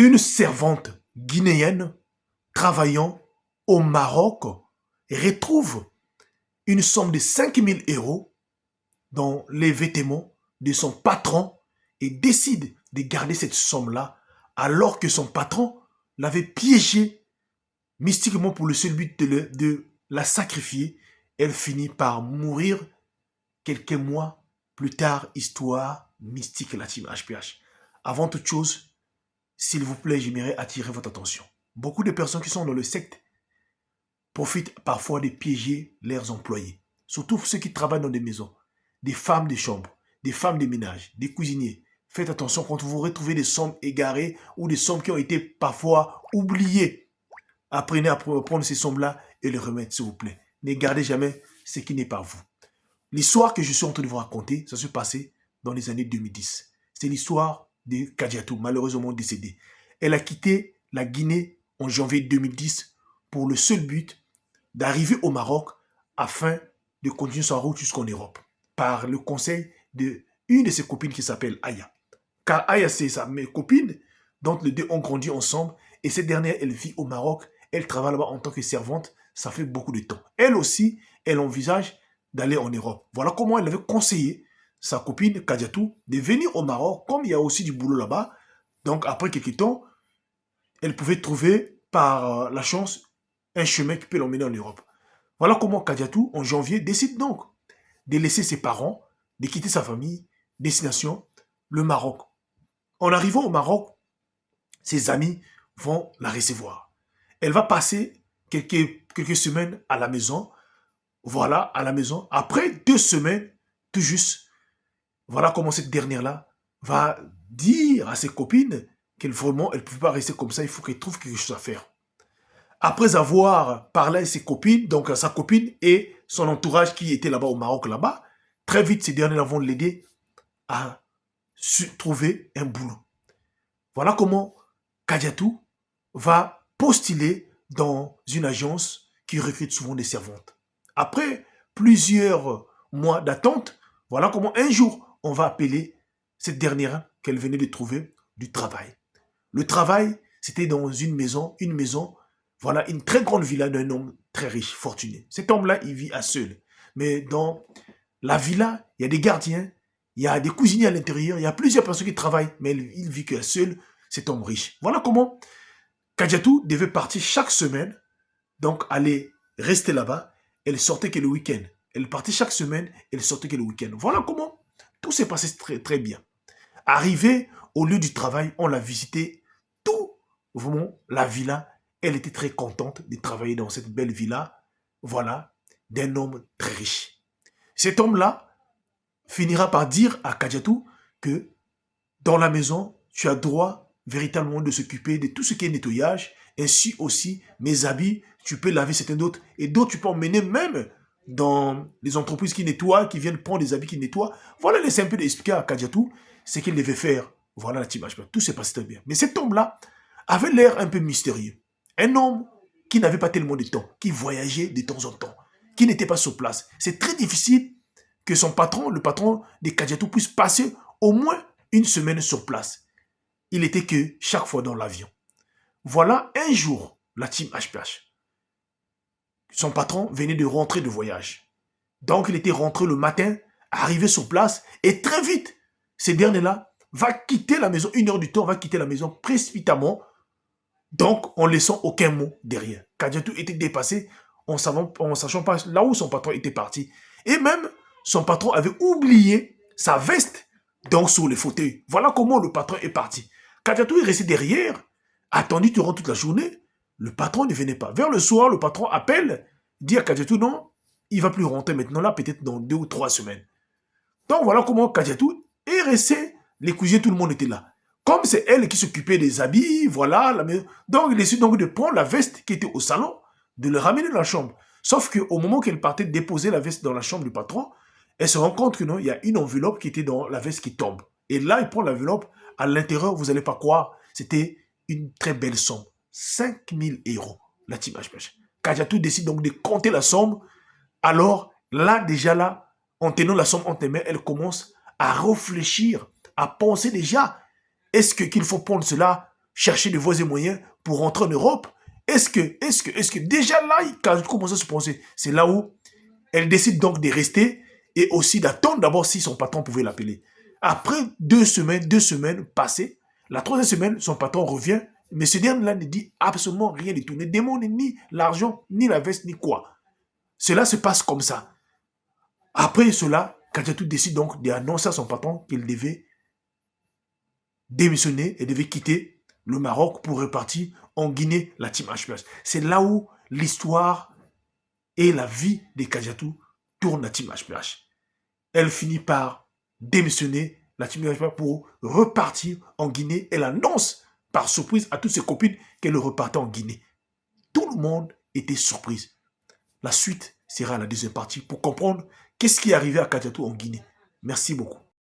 Une servante guinéenne travaillant au Maroc retrouve une somme de 5 000 € dans les vêtements de son patron et décide de garder cette somme-là alors que son patron l'avait piégée mystiquement pour le seul but de la sacrifier. Elle finit par mourir quelques mois plus tard. Histoire mystique, la team HPH. Avant toute chose, s'il vous plaît, j'aimerais attirer votre attention. Beaucoup de personnes qui sont dans le secte profitent parfois de piéger leurs employés. Surtout ceux qui travaillent dans des maisons, des femmes de chambre, des femmes de ménage, des cuisiniers. Faites attention quand vous retrouvez des sommes égarées ou des sommes qui ont été parfois oubliées. Apprenez à prendre ces sommes-là et les remettre, s'il vous plaît. Ne gardez jamais ce qui n'est pas vous. L'histoire que je suis en train de vous raconter, ça s'est passé dans les années 2010. C'est l'histoire de Kadiatou, malheureusement décédée. Elle a quitté la Guinée en janvier 2010 pour le seul but d'arriver au Maroc afin de continuer sa route jusqu'en Europe, par le conseil d'une de ses copines qui s'appelle Aya. Car Aya, c'est sa copine, dont les deux ont grandi ensemble, et cette dernière, elle vit au Maroc, elle travaille là-bas en tant que servante, ça fait beaucoup de temps. Elle aussi, elle envisage d'aller en Europe. Voilà comment elle avait conseillé sa copine Kadiatou de venir au Maroc, comme il y a aussi du boulot là-bas. Donc après quelques temps, elle pouvait trouver par la chance un chemin qui peut l'emmener en Europe. Voilà comment Kadiatou, en janvier, décide donc de laisser ses parents, de quitter sa famille, destination, le Maroc. En arrivant au Maroc, ses amis vont la recevoir. Elle va passer quelques semaines à la maison. Voilà, à la maison. Après 2 semaines, tout juste, voilà comment cette dernière-là va dire à ses copines qu'elle vraiment, elle ne peut pas rester comme ça, il faut qu'elle trouve quelque chose à faire. Après avoir parlé à ses copines, donc à sa copine et son entourage qui était là-bas au Maroc, là-bas, très vite, ces derniers vont l'aider à trouver un boulot. Voilà comment Kadiatou va postuler dans une agence qui recrute souvent des servantes. Après plusieurs mois d'attente, voilà comment un jour, on va appeler cette dernière qu'elle venait de trouver du travail. Le travail, c'était dans une maison, voilà, une très grande villa d'un homme très riche, fortuné. Cet homme-là, il vit à seul. Mais dans la villa, il y a des gardiens, il y a des cuisiniers à l'intérieur, il y a plusieurs personnes qui travaillent, mais il vit que seul, cet homme riche. Voilà comment Kadiatou devait partir chaque semaine, donc aller rester là-bas. Elle sortait que le week-end. Elle partait chaque semaine, elle sortait que le week-end. Voilà comment tout s'est passé très, très bien. Arrivée au lieu du travail, on l'a visité tout, vraiment, la villa. Elle était très contente de travailler dans cette belle villa, voilà, d'un homme très riche. Cet homme-là finira par dire à Kadiatou que dans la maison, tu as droit véritablement de s'occuper de tout ce qui est nettoyage, ainsi aussi mes habits, tu peux laver certains d'autres, et d'autres tu peux emmener même dans les entreprises qui nettoient, qui viennent prendre des habits qui nettoient. Voilà, laissez un peu d'expliquer à Kadiatou ce qu'il devait faire. Voilà la image. Tout s'est passé très bien. Mais cet homme-là avait l'air un peu mystérieux. Un homme qui n'avait pas tellement de temps, qui voyageait de temps en temps, qui n'était pas sur place. C'est très difficile que son patron, le patron de Kadiatou, puisse passer au moins une semaine sur place. Il était que chaque fois dans l'avion. Voilà un jour, la team HPH. Son patron venait de rentrer de voyage. Donc il était rentré le matin, arrivé sur place, et très vite, ce dernier-là va quitter la maison, 1 heure du temps, va quitter la maison précipitamment, donc en laissant aucun mot derrière. Kadiatou était dépassé en ne sachant pas là où son patron était parti. Et même, son patron avait oublié sa veste donc sur le fauteuil. Voilà comment le patron est parti. Kadiatou est resté derrière, attendu durant toute la journée. Le patron ne venait pas. Vers le soir, le patron appelle, dit à Kadiatou, non, il ne va plus rentrer maintenant là, peut-être dans 2 ou 3 semaines. Donc voilà comment Kadiatou est resté. Les cuisiniers, tout le monde était là. Comme c'est elle qui s'occupait des habits, voilà. Donc il décide donc de prendre la veste qui était au salon, de le ramener dans la chambre. Sauf qu'au moment qu'elle partait déposer la veste dans la chambre du patron, elle se rend compte que non, il y a une enveloppe qui était dans la veste qui tombe. Et là, il prend l'enveloppe. À l'intérieur, vous n'allez pas croire, c'était une très belle somme. 5 000 €. La team HPH. Kadiatou décide donc de compter la somme. Alors, là, déjà là, en tenant la somme entre les mains, elle commence à réfléchir, à penser déjà, est-ce qu'il faut prendre cela chercher de voies et moyens pour rentrer en Europe. Est-ce que déjà là, quand elle commence à se penser, c'est là où elle décide donc de rester et aussi d'attendre d'abord si son patron pouvait l'appeler. Après 2 semaines passées, la troisième semaine, son patron revient, mais ce dernier-là ne dit absolument rien du tout, ne demande ni l'argent, ni la veste, ni quoi. Cela se passe comme ça. Après cela, Kadiatou décide donc d'annoncer à son patron qu'il devait démissionner et devait quitter le Maroc pour repartir en Guinée, la team HPH. C'est là où l'histoire et la vie de Kadiatou tourne la team HPH. Elle finit par démissionner la team HPH pour repartir en Guinée. Elle annonce par surprise à toutes ses copines qu'elle repartait en Guinée. Tout le monde était surprise. La suite sera la deuxième partie pour comprendre qu'est-ce qui est arrivé à Kadiatou en Guinée. Merci beaucoup.